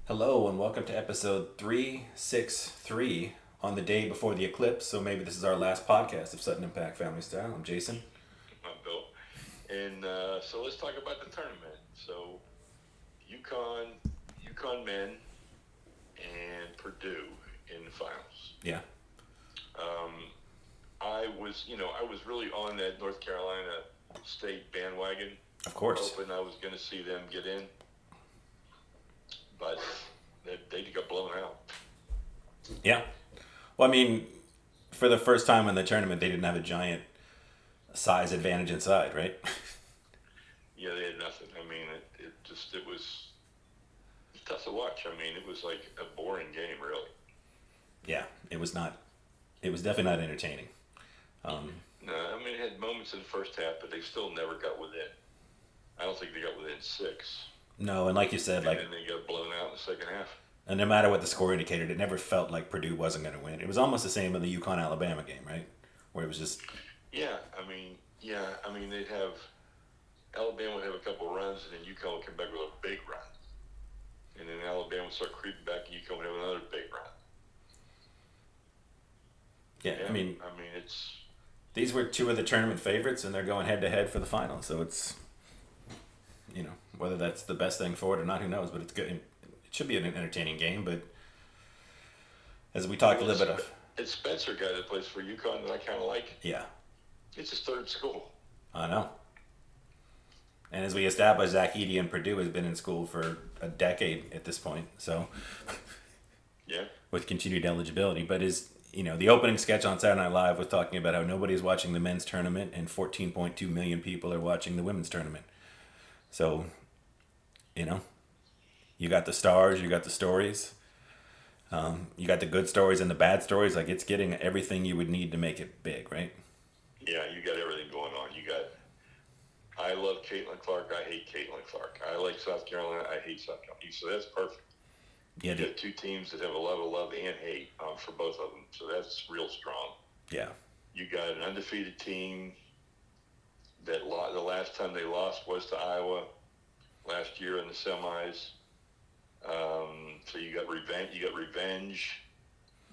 Hello and welcome to episode 363 on the day before the eclipse. So maybe this is our last podcast of Sutton Impact Family Style. I'm Jason. I'm Bill. And so let's talk about the tournament. So UConn, UConn men, and Purdue in the finals. Yeah, Um, I was really on that North Carolina State bandwagon, of course. hoping I was going to see them get in, but they got blown out. Yeah. Well, I mean, for the first time in the tournament, they didn't have a giant size advantage inside, right? Yeah, they had nothing. I mean, it was tough to watch. I mean, it was like a boring game, really. Yeah, it was not. It was definitely not entertaining. No, I mean, it had moments in the first half, but they still never got within. I don't think they got within six, No, and like you said, and like, then they got blown out in the second half. and no matter what the score indicated, it never felt like Purdue wasn't going to win. It was almost the same in the UConn Alabama game, right? Where it was just, Yeah, I mean they'd have Alabama would have a couple of runs, and then UConn would come back with a big run, and then Alabama would start creeping back, and UConn would have another big run. yeah. Yeah, I mean, I mean it's these were two of the tournament favorites, and they're going head to head for the final. So it's whether that's the best thing for it or not, who knows? But it's good. It should be an entertaining game. But as we talked a well, little bit of, it's Spencer guy that plays for UConn that I kind of like. yeah, It's his third school. I know. And as we established, Zach Edey in Purdue has been in school for a decade at this point. So Yeah, with continued eligibility, but the opening sketch on Saturday Night Live was talking about how nobody's watching the men's tournament and 14.2 million people are watching the women's tournament. So, you know, you got the stars, you got the stories, you got the good stories and the bad stories. Like it's getting everything you would need to make it big, right? yeah, you got everything going on. You got I love Caitlin Clark. I hate Caitlin Clark. I like South Carolina. I hate South Carolina. So that's perfect. Yeah, You got two teams that have a lot of love and hate for both of them. So that's real strong. yeah, You got an undefeated team the last time they lost was to Iowa last year in the semis. So you got revenge. You got revenge.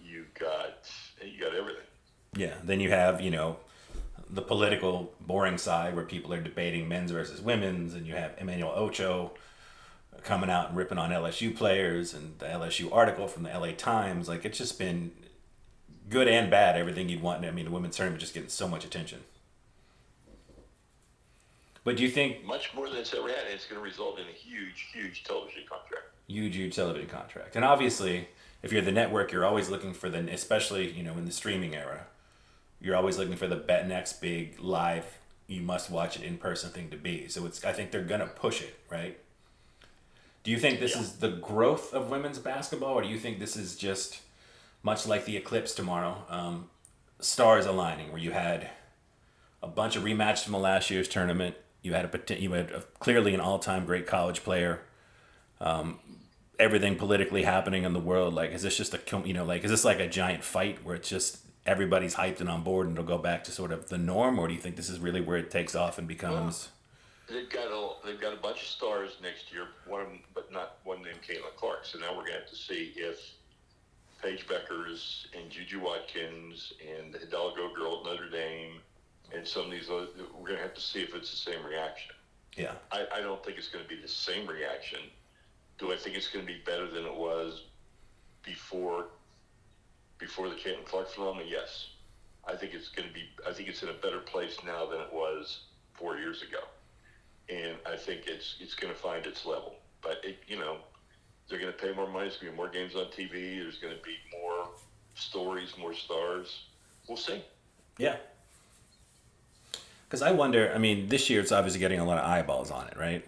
You got you got everything. yeah. Then you have the political boring side where people are debating men's versus women's, and you have Emmanuel Ocho coming out and ripping on LSU players and the LSU article from the LA Times. Like it's just been good and bad, everything you'd want. I mean, the women's tournament just getting so much attention. But do you think Much more than it's ever had. It's going to result in a huge, huge television contract. huge television contract? And obviously, if you're the network, you're always looking for especially in the streaming era, you're always looking for the next big live, you must watch it in person thing to be. So I think they're gonna push it, right? Do you think this Yeah. is the growth of women's basketball, or do you think this is just much like the eclipse tomorrow, stars aligning, where you had a bunch of rematches from the last year's tournament. You had clearly an all-time great college player. Everything politically happening in the world. Like, is this just like, is this like a giant fight where it's just everybody's hyped and on board, and it'll go back to sort of the norm, or do you think this is really where it takes off and Well, becomes? they've got a bunch of stars next year. One of them, but not one named Caitlin Clark. So now we're going to have to see if Paige Beckers and Juju Watkins and the Hidalgo girl at Notre Dame and some of these other, we're going to have to see if it's the same reaction. Yeah, I don't think it's going to be the same reaction. Do I think it's going to be better than it was before the Caitlin Clark phenomenon? Yes. I think it's going to be. I think it's in a better place now than it was 4 years ago, and I think it's going to find its level. But they're going to pay more money. There's going to be more games on TV. There's going to be more stories, more stars. We'll see. yeah. Because I wonder. I mean, this year it's obviously getting a lot of eyeballs on it, right?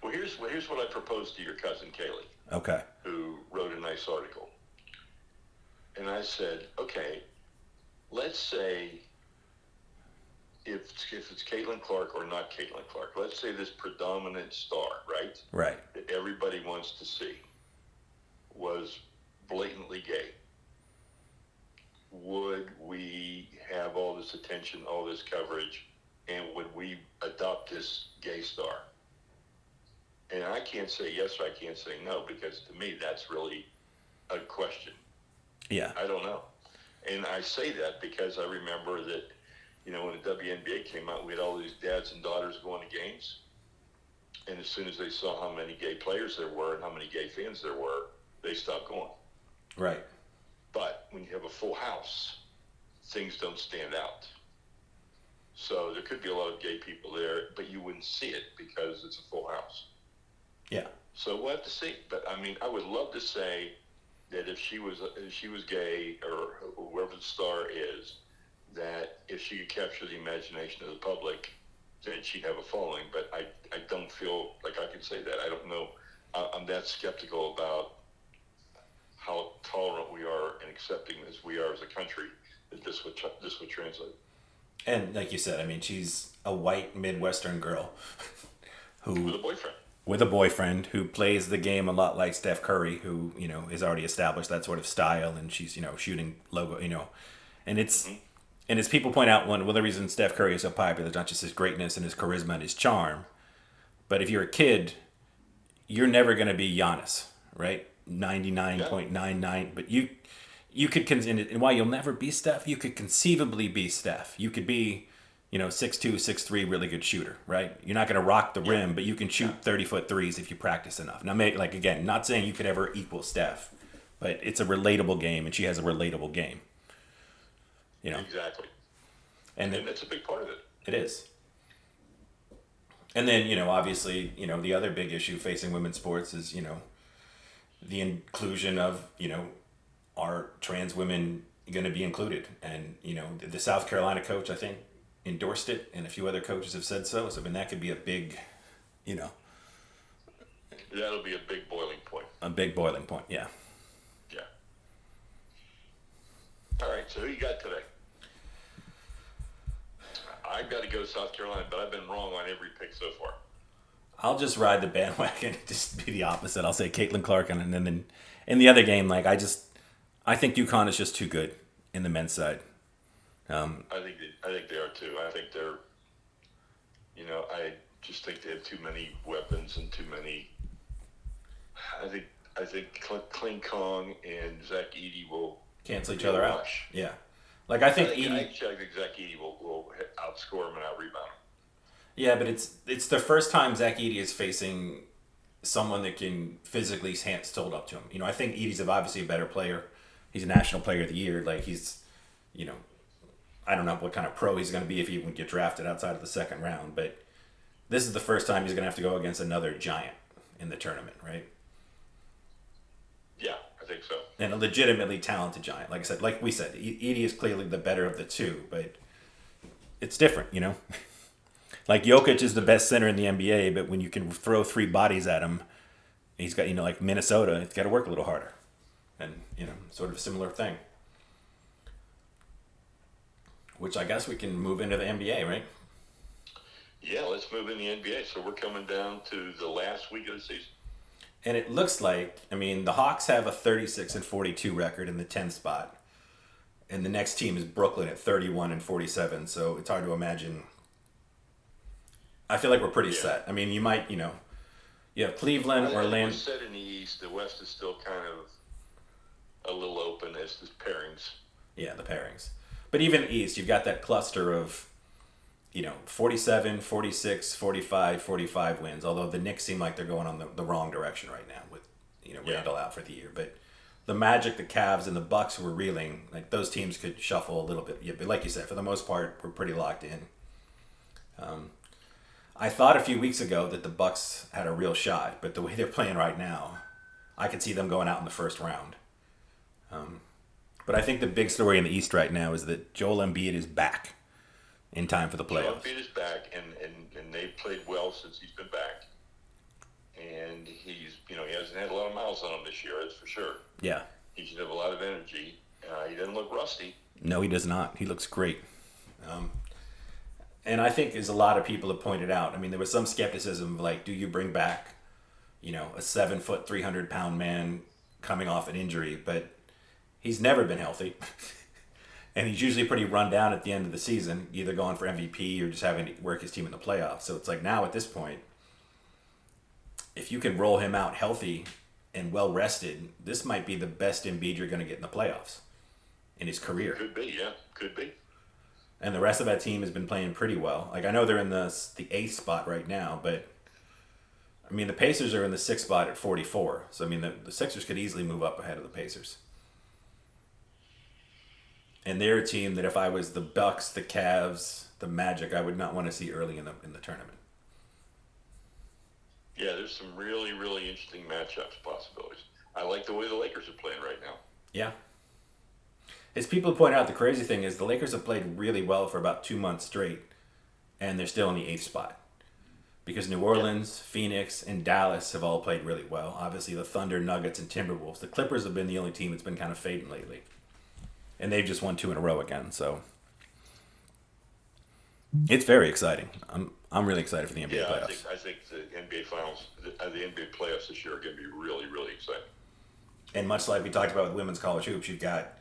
Well, here's what I proposed to your cousin Kaylee, Okay. who wrote a nice article, and I said, okay, let's say if it's Caitlin Clark or not Caitlin Clark, let's say this predominant star, right, Right. that everybody wants to see was blatantly gay, would we have all this attention, all this coverage, and would we adopt this gay star? And I can't say yes or I can't say no, because to me that's really a question. Yeah. I don't know. And I say that because I remember that, when the WNBA came out, we had all these dads and daughters going to games. And as soon as they saw how many gay players there were and how many gay fans there were, they stopped going. Right. But when you have a full house, things don't stand out. So there could be a lot of gay people there, but you wouldn't see it because it's a full house. Yeah. So we'll have to see. But I mean, I would love to say that if she was gay, or whoever the star is, that if she could capture the imagination of the public, then she'd have a following. But I don't feel like I can say that. I don't know. I'm that skeptical about how tolerant we are and accepting as we are as a country that this would translate. And like you said, I mean, she's a white Midwestern girl With who a boyfriend. with a boyfriend who plays the game a lot like Steph Curry, who is already established that sort of style, and she's shooting logo, and it's Mm-hmm. and as people point out, one of the reasons Steph Curry is so popular is not just his greatness and his charisma and his charm, but if you're a kid, you're never going to be Giannis, right? Yeah. 99.99, but you could and while you'll never be Steph, you could conceivably be Steph. You could be 6'2", 6'3", really good shooter, right? You're not going to rock the Yeah. rim, but you can shoot 30-foot threes if you practice enough. Now, like again, not saying you could ever equal Steph, but it's a relatable game, and she has a relatable game. Exactly. And And that's a big part of it. it is. And then, obviously, the other big issue facing women's sports is, the inclusion of, are trans women going to be included? And, the South Carolina coach, I think, endorsed it, and a few other coaches have said so. So, I mean, that could be you know, That'll be a big boiling point. a big boiling point. Yeah. Yeah. All right. So who you got today? I've got to go to South Carolina, but I've been wrong on every pick so far. I'll just ride the bandwagon and just be the opposite. I'll say Caitlin Clark, and then in the other game, like I think UConn is just too good in the men's side. I think they are too. I think they're, I just think they have too many weapons and too many. I think Kling Kong and Zach Edey will Cancel each be a other out. wash. Yeah. Like I think I Edie. think Zach Edey will outscore him and out rebound him. Yeah, but it's the first time Zach Edey is facing someone that can physically hold up to him. I think Edie's obviously a better player. He's a national player of the year. Like he's, I don't know what kind of pro he's going to be if he would get drafted outside of the second round. But this is the first time he's going to have to go against another giant in the tournament, right? Yeah, I think so. And a legitimately talented giant. Like I said, like we said, Edie is clearly the better of the two, but it's different, Like Jokic is the best center in the NBA, but when you can throw three bodies at him, he's got like Minnesota. It's got to work a little harder, and sort of a similar thing. Which I guess we can move into the NBA, right? Yeah, let's move in the NBA. So we're coming down to the last week of the season. And it looks like, the Hawks have a 36-42 record in the 10th spot, and the next team is Brooklyn at 31-47. So it's hard to imagine. I feel like we're pretty set. I mean, you might, you have Cleveland, We're Orlando. set in the East. The West is still kind of a little open as the pairings. Yeah, the pairings. But even East, you've got that cluster of, 47, 46, 45, 45 wins. Although the Knicks seem like they're going on the wrong direction right now with, Randall out for the year. But the Magic, the Cavs, and the Bucks who are reeling, like those teams could shuffle a little bit. Yeah, but like you said, for the most part, we're pretty locked in. I thought a few weeks ago that the Bucks had a real shot, but the way they're playing right now, I could see them going out in the first round. But I think the big story in the East right now is that Joel Embiid is back in time for the playoffs. Embiid is back, and they've played well since he's been back. And he's, he hasn't had a lot of miles on him this year, that's for sure. Yeah. He should have a lot of energy. He doesn't look rusty. No, he does not. He looks great. And I think, as a lot of people have pointed out, there was some skepticism of like, do you bring back, a 7-foot, 300-pound man coming off an injury? But he's never been healthy. And he's usually pretty run down at the end of the season, either going for MVP or just having to work his team in the playoffs. So it's like now at this point, if you can roll him out healthy and well rested, this might be the best Embiid you're going to get in the playoffs in his career. Could be, yeah, could be. And the rest of that team has been playing pretty well. Like I know they're in the eighth spot right now, but I mean the Pacers are in the sixth spot at 44. So I mean the Sixers could easily move up ahead of the Pacers. And they're a team that if I was the Bucks, the Cavs, the Magic, I would not want to see early in the tournament. Yeah, there's some really, really interesting matchups possibilities. I like the way the Lakers are playing right now. Yeah. As people point out, the crazy thing is the Lakers have played really well for about 2 months straight, and they're still in the eighth spot. Because New Orleans, Phoenix, and Dallas have all played really well. Obviously, the Thunder, Nuggets, and Timberwolves. The Clippers have been the only team that's been kind of fading lately. And they've just won 2 in a row again, so it's very exciting. I'm really excited for the NBA playoffs. I think the NBA finals, the NBA playoffs this year are going to be really, really exciting. And much like we talked about with women's college hoops, you've got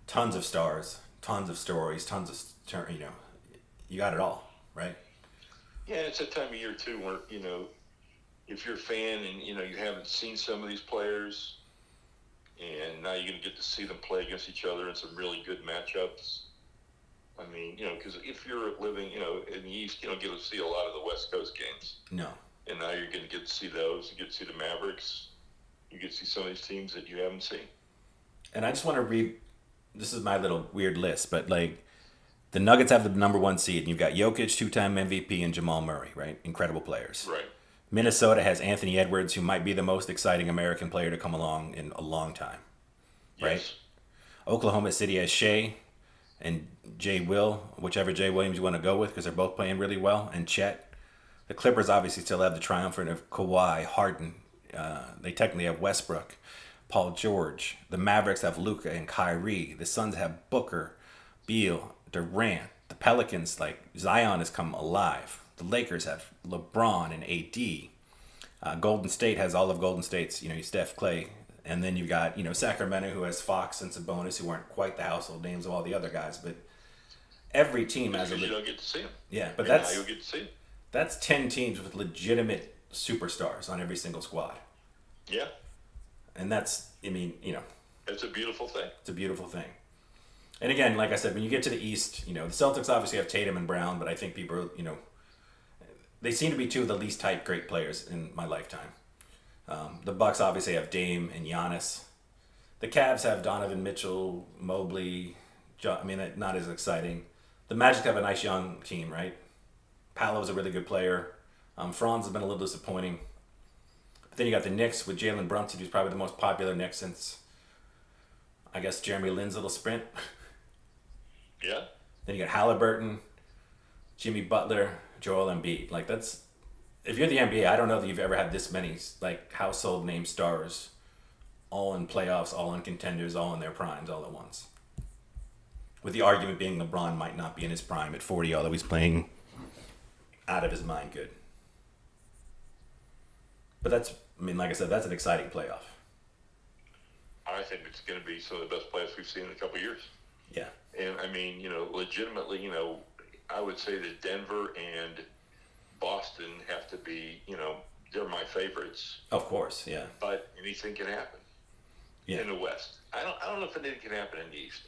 tons of stars, tons of stories, tons of, you got it all, right? Yeah, it's that time of year, too, where, if you're a fan and, you haven't seen some of these players, and now you're going to get to see them play against each other in some really good matchups. I mean, because if you're living, in the East, you don't get to see a lot of the West Coast games. No. And now you're going to get to see those. You get to see the Mavericks. You get to see some of these teams that you haven't seen. And I just want to read, this is my little weird list, but like the Nuggets have the number 1 seed, and you've got Jokic, 2-time MVP, and Jamal Murray, right? Incredible players. Right. Minnesota has Anthony Edwards, who might be the most exciting American player to come along in a long time, right? Yes. Oklahoma City has Shea and Jay Will, whichever Jay Williams you want to go with, because they're both playing really well, and Chet. The Clippers obviously still have the triumvirate of Kawhi, Harden. They technically have Westbrook, Paul George. The Mavericks have Luka and Kyrie. The Suns have Booker, Beal, Durant. The Pelicans, like Zion, has come alive. The Lakers have LeBron and AD. Golden State has all of Golden State's, Steph, Clay. And then you've got, Sacramento, who has Fox and Sabonis, who aren't quite the household names of all the other guys. But every team has Because you don't get to see them. Yeah, but now you'll get to see them. That's 10 teams with legitimate superstars on every single squad. Yeah. And that's, It's a beautiful thing. It's a beautiful thing. And again, like I said, when you get to the East, the Celtics obviously have Tatum and Brown, but I think people, they seem to be 2 of the least type great players in my lifetime. The Bucks obviously have Dame and Giannis. The Cavs have Donovan Mitchell, Mobley. Not as exciting. The Magic have a nice young team, right? Paolo's a really good player. Franz has been a little disappointing. But then you got the Knicks with Jalen Brunson, who's probably the most popular Knick since, I guess, Jeremy Lin's little sprint. Yeah. Then you got Halliburton, Jimmy Butler, Joel Embiid. Like that's, if you're the NBA, I don't know that you've ever had this many like household name stars, all in playoffs, all in contenders, all in their primes, all at once. With the argument being LeBron might not be in his prime at 40, although he's playing out of his mind good. But that's, like I said, that's an exciting playoff. I think it's going to be some of the best playoffs we've seen in a couple of years. Yeah. And legitimately, I would say that Denver and Boston have to be, they're my favorites. Of course, yeah. But anything can happen. Yeah. In the West. I don't know if anything can happen in the East.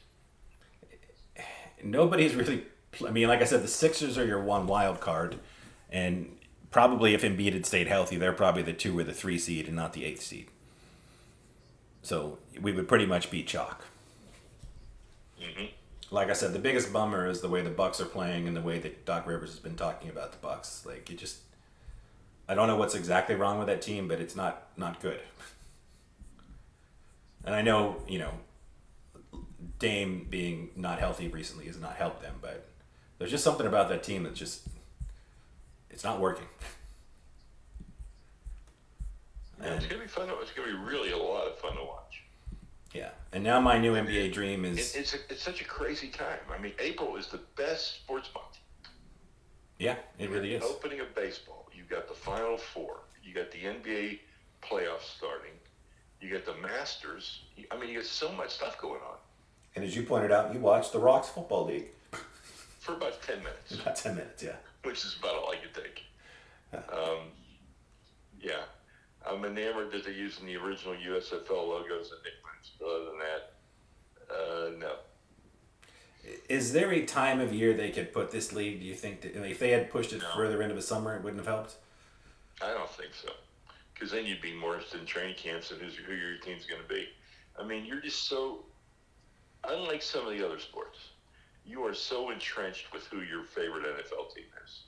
Nobody's really, like I said, the Sixers are your one wild card, and probably if Embiid had stayed healthy, they're probably the 2 or the 3 seed and not the 8th seed. So we would pretty much be chalk. Mm-hmm. Like I said, the biggest bummer is the way the Bucks are playing and the way that Doc Rivers has been talking about the Bucks. Like I don't know what's exactly wrong with that team, but it's not good. And I know, Dame being not healthy recently has not helped them, but there's just something about that team that it's not working. Yeah, it's gonna be fun. It's gonna be really a lot of fun to watch. Yeah, and now my new NBA dream is it's such a crazy time. April is the best sports month. Yeah, it really is. Opening of baseball. You got the Final Four. You got the NBA playoffs starting. You got the Masters. You got so much stuff going on. And as you pointed out, you watched the Rocks Football League. For about 10 minutes. About 10 minutes, yeah. Which is about all I could take. Yeah. Yeah. I'm enamored that they're using the original USFL logos and nicknames. But other than that, no. Is there a time of year they could put this league? Do you think that if they had pushed it No, further into the summer, it wouldn't have helped? I don't think so. Because then you'd be more interested in training camps and who your team's going to be. I mean, you're just so, unlike some of the other sports, you are so entrenched with who your favorite NFL team is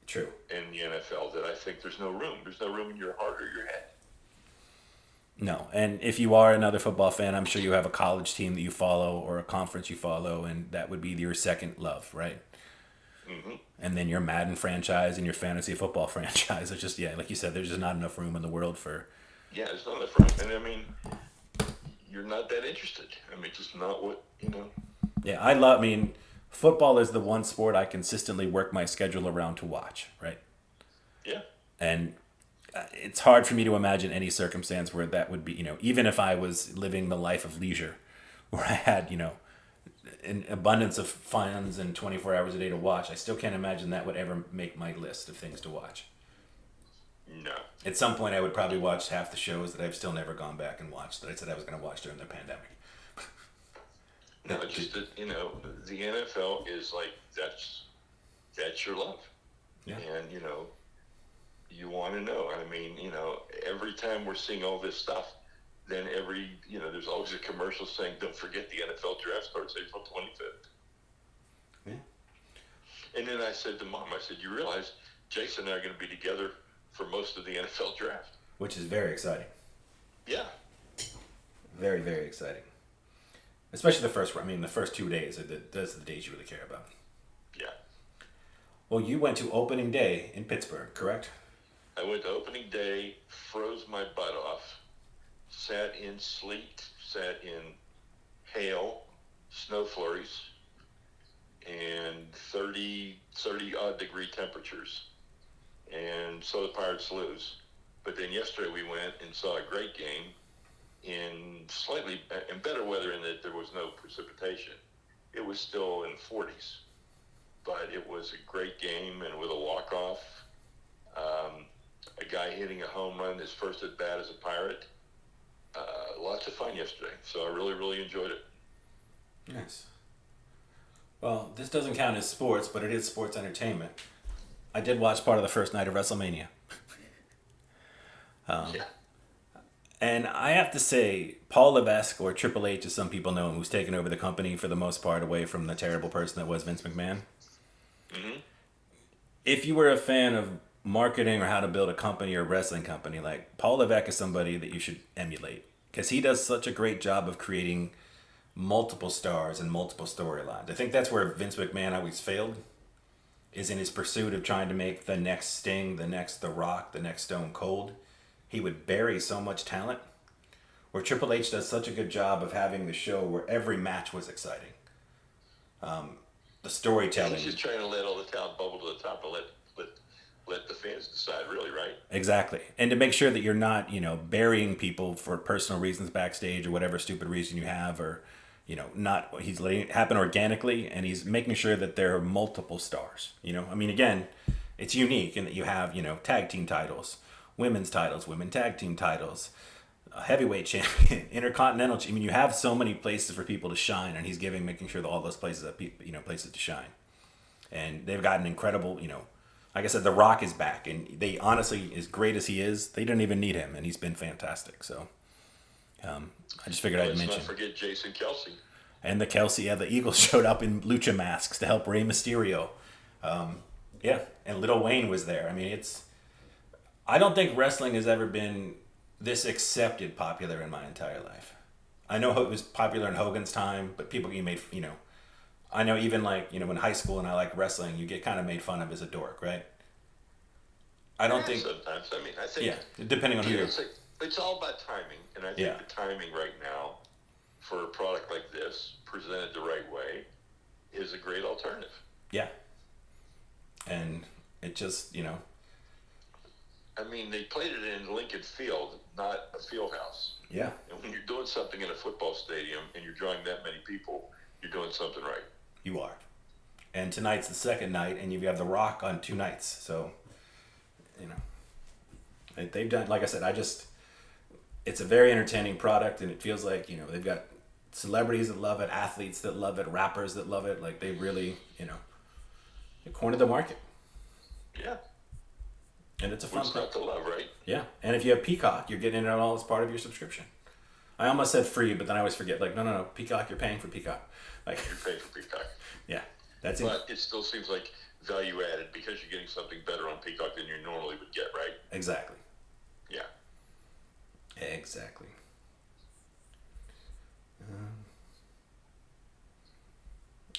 True. in the NFL that I think there's no room. There's no room in your heart or your head. No, and if you are another football fan, I'm sure you have a college team that you follow or a conference you follow, and that would be your second love, right? Hmm. And then your Madden franchise and your fantasy football franchise. It's just, yeah, like you said, there's just not enough room in the world for. Yeah, it's not that front. And I mean, you're not that interested. I mean, just not what, you know. Yeah, I mean, football is the one sport I consistently work my schedule around to watch, right? Yeah. And it's hard for me to imagine any circumstance where that would be, even if I was living the life of leisure, where I had, an abundance of funds and 24 hours a day to watch, I still can't imagine that would ever make my list of things to watch. No. At some point, I would probably watch half the shows that I've still never gone back and watched that I said I was going to watch during the pandemic. No, just that, the NFL is like, that's your love. Yeah. And, you want to know. I mean, every time we're seeing all this stuff, then there's always a commercial saying, don't forget the NFL draft starts April 25th. Yeah. And then I said to Mom, you realize Jason and I are going to be together for most of the NFL draft? Which is very exciting. Yeah. Very, very exciting. Especially the first 2 days. Those are the days you really care about. Yeah. Well, you went to opening day in Pittsburgh, correct? I went to opening day, froze my butt off, sat in sleet, sat in hail, snow flurries, and 30 odd degree temperatures. And saw the Pirates lose. But then yesterday we went and saw a great game in better weather in that there was no precipitation. It was still in the 40s. But it was a great game, and with a walk-off, a guy hitting a home run, his first at bat as a Pirate. Lots of fun yesterday, so I really, really enjoyed it. Nice. Well, this doesn't count as sports, but it is sports entertainment. I did watch part of the first night of WrestleMania. Yeah. And I have to say, Paul Levesque, or Triple H as some people know him, who's taken over the company for the most part away from the terrible person that was Vince McMahon. Mm-hmm. If you were a fan of marketing or how to build a company or a wrestling company, like Paul Levesque is somebody that you should emulate because he does such a great job of creating multiple stars and multiple storylines. I think that's where Vince McMahon always failed, is in his pursuit of trying to make the next Sting, the next The Rock, the next Stone Cold. He would bury so much talent, where Triple H does such a good job of having the show where every match was exciting. The storytelling. He's just trying to let all the talent bubble to the top and let the fans decide, really, right? Exactly. And to make sure that you're not, burying people for personal reasons backstage or whatever stupid reason you have, or, not, he's letting it happen organically, and he's making sure that there are multiple stars. I mean, again, it's unique in that you have, tag team titles, women tag team titles, a heavyweight champion, intercontinental. I mean, you have so many places for people to shine, and he's making sure that all those places have places to shine. And they've got an incredible, like I said, The Rock is back, and they honestly, as great as he is, they didn't even need him, and he's been fantastic. So, I just figured I'd mention. Let's not forget Jason Kelsey. And the Kelsey, the Eagles showed up in lucha masks to help Rey Mysterio. And Lil Wayne was there. I mean, I don't think wrestling has ever been this accepted popular in my entire life. I know it was popular in Hogan's time, but people get made, I know even in high school and I like wrestling, you get kind of made fun of as a dork, right? I don't think. Sometimes. I mean, I think. Yeah, depending on who you're. It's all about timing, and I think the timing right now for a product like this, presented the right way, is a great alternative. Yeah. And it just, I mean, they played it in Lincoln Field, not a field house. Yeah. And when you're doing something in a football stadium and you're drawing that many people, you're doing something right. You are. And tonight's the second night, and you have The Rock on 2 nights. So, They've done, like I said, it's a very entertaining product, and it feels like, they've got celebrities that love it, athletes that love it, rappers that love it. Like they really, they cornered the market, Yeah. and it's a fun What's thing. not to love, right? Yeah, and if you have Peacock, you're getting it all as part of your subscription. I almost said free, but then I always forget. Like, no, no, no, Peacock, you're paying for Peacock. Like, You're paying for Peacock. yeah, that's it. But it still seems like value added because you're getting something better on Peacock than you normally would get, right? Exactly. Yeah. Exactly.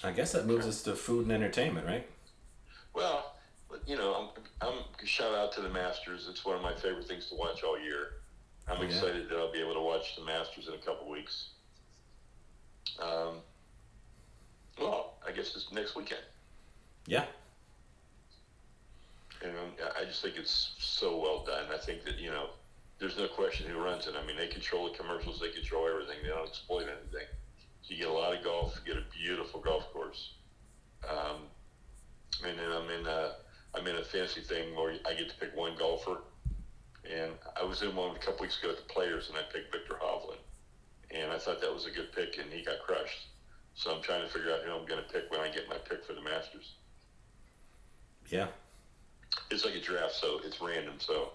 I guess that moves us to food and entertainment, right? Well, I'm shout out to the Masters. It's one of my favorite things to watch all year. I'm Oh, yeah. excited that I'll be able to watch the Masters in a couple weeks. Um, well, I guess it's next weekend. Yeah. And I just think it's so well done. I think that, there's no question who runs it. I mean, they control the commercials, they control everything. They don't exploit anything. So you get a lot of golf, you get a beautiful golf course. And then I'm in a fancy thing where I get to pick one golfer. And I was in one a couple weeks ago at the Players, and I picked Victor Hovland. And I thought that was a good pick, and he got crushed. So I'm trying to figure out who I'm going to pick when I get my pick for the Masters. Yeah. It's like a draft, so it's random. So,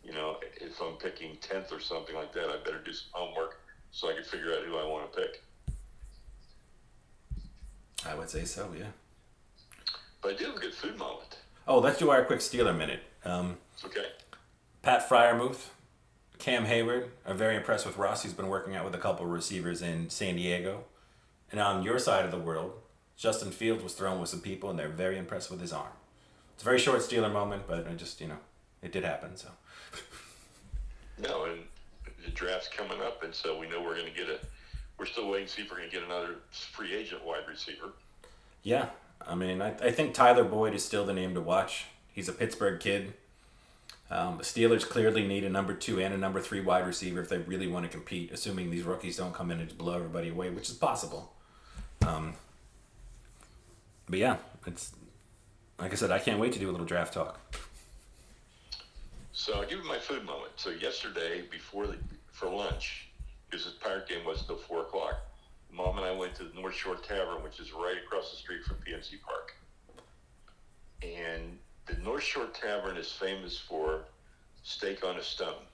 if I'm picking 10th or something like that, I better do some homework so I can figure out who I want to pick. I would say so, yeah. But I did have a good food moment. Oh, let's do our quick Steeler minute. Okay. Pat Fryermuth, Cam Hayward are very impressed with Ross. He's been working out with a couple of receivers in San Diego. And on your side of the world, Justin Fields was thrown with some people, and they're very impressed with his arm. It's a very short Steeler moment, but it just, it did happen, so. No, and the draft's coming up, and so we know we're going to we're still waiting to see if we're going to get another free agent wide receiver. Yeah, I mean, I think Tyler Boyd is still the name to watch. He's a Pittsburgh kid. The Steelers clearly need a number 2 and a number 3 wide receiver if they really want to compete, assuming these rookies don't come in and just blow everybody away, which is possible. But yeah, it's like I said, I can't wait to do a little draft talk. So I'll give you my food moment. So yesterday, for lunch, because this Pirate game wasn't until 4 o'clock, Mom and I went to the North Shore Tavern, which is right across the street from PNC Park. And the North Shore Tavern is famous for steak on a stone,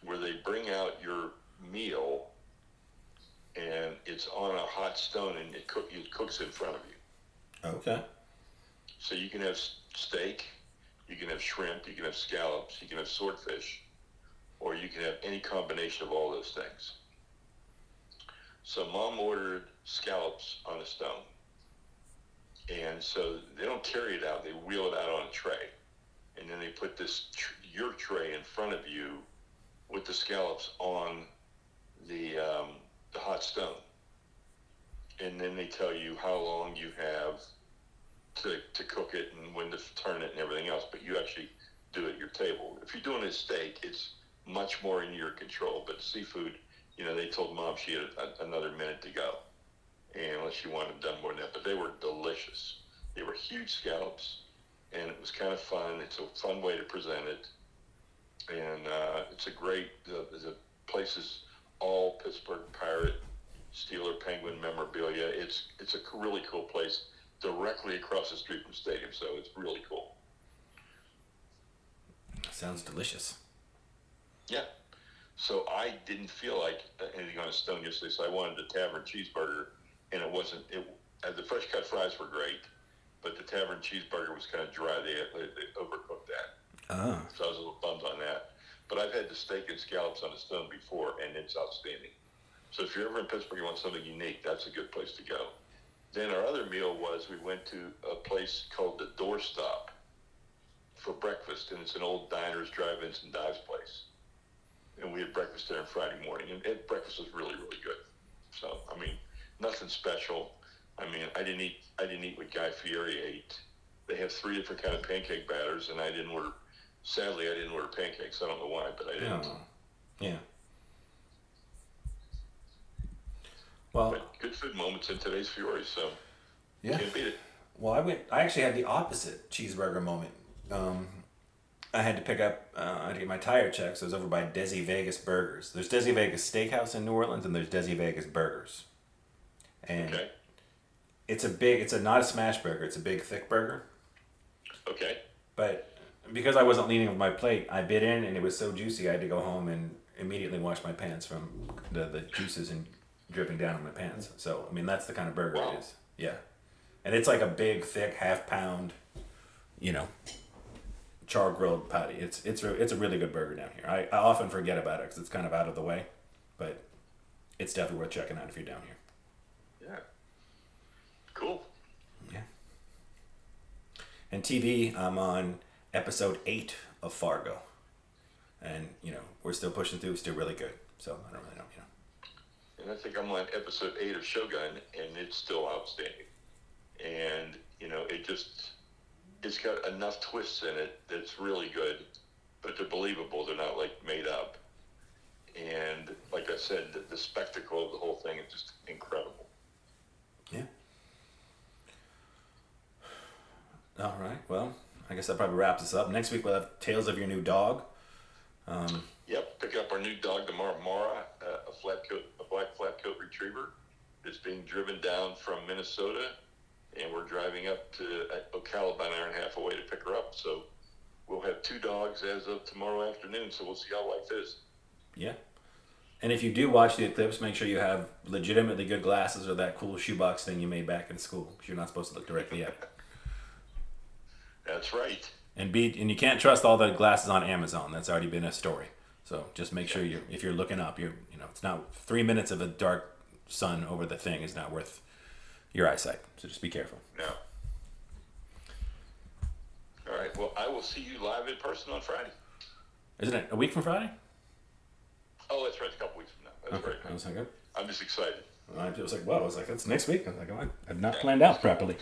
where they bring out your meal and it's on a hot stone and it cooks in front of you. Okay. So you can have steak, you can have shrimp, you can have scallops, you can have swordfish, or you can have any combination of all those things. So Mom ordered scallops on a stone. And so they don't carry it out, they wheel it out on a tray. And then they put your tray in front of you with the scallops on the hot stone. And then they tell you how long you have to cook it and when to turn it and everything else, but you actually do it at your table. If you're doing a steak, it's much more in your control, but seafood, they told Mom she had another minute to go, and unless she wanted done more than that, but they were delicious. They were huge scallops, and it was kind of fun. It's a fun way to present it, and it's a great, the place is all Pittsburgh Pirate, Steeler, Penguin memorabilia. It's a really cool place directly across the street from the stadium, so it's really cool. Sounds delicious. Yeah. So I didn't feel like anything on a stone yesterday, so I wanted a tavern cheeseburger, and the fresh cut fries were great, but the tavern cheeseburger was kind of dry. They overcooked that. Oh. So I was a little bummed on that. But I've had the steak and scallops on a stone before, and it's outstanding. So if you're ever in Pittsburgh, you want something unique, that's a good place to go. Then our other meal was we went to a place called the Doorstop for breakfast, and it's an old diners, drive-ins, and dives place. And we had breakfast there on Friday morning, and breakfast was really, really good. So, I mean, nothing special. I mean, I didn't eat what Guy Fieri ate. They have 3 different kind of pancake batters, and sadly, I didn't order pancakes. I don't know why, but I didn't. Oh. Yeah. Well, But good food moments in today's Fiori, so yeah. can't beat it. Well, I actually had the opposite cheeseburger moment. I had to pick up. I had to get my tire checked. So I was over by Desi Vegas Burgers. There's Desi Vegas Steakhouse in New Orleans, and there's Desi Vegas Burgers. And Okay. it's a big. It's a not a smash burger. It's a big thick burger. Okay. But because I wasn't leaning with my plate, I bit in, and it was so juicy. I had to go home and immediately wash my pants from the juices and dripping down on my pants. So I mean, that's the kind of burger Wow. it is. Yeah, and it's like a big, thick, half pound. You know, char grilled patty. It's a really good burger down here. I often forget about it because it's kind of out of the way, but it's definitely worth checking out if you're down here. Yeah. Cool. Yeah. And TV, I'm on episode 8 of Fargo, and we're still pushing through. Still really good. So I don't really know. And I think I'm on episode 8 of Shogun, and it's still outstanding. And it's got enough twists in it that's really good, but they're believable. They're not like made up. And like I said, the spectacle of the whole thing is just incredible. Yeah. All right. Well, I guess that probably wraps us up. Next week we'll have Tales of Your New Dog. Yep, picking up our new dog tomorrow, Mara, a black flat coat retriever that's being driven down from Minnesota, and we're driving up to Ocala about an hour and a half away to pick her up. So we'll have 2 dogs as of tomorrow afternoon. So we'll see how life is. Yeah. And if you do watch the eclipse, make sure you have legitimately good glasses or that cool shoebox thing you made back in school, because you're not supposed to look directly at it. That's right. And you can't trust all the glasses on Amazon. That's already been a story. So just make sure if you're looking up, it's not 3 minutes of a dark sun over the thing is not worth your eyesight. So just be careful. No. All right. Well, I will see you live in person on Friday. Isn't it a week from Friday? Oh, that's right. A couple weeks from now. That's Okay. right. I was like, I'm just excited. I was like, wow. I was like, that's next week. I was like, I have not planned out properly.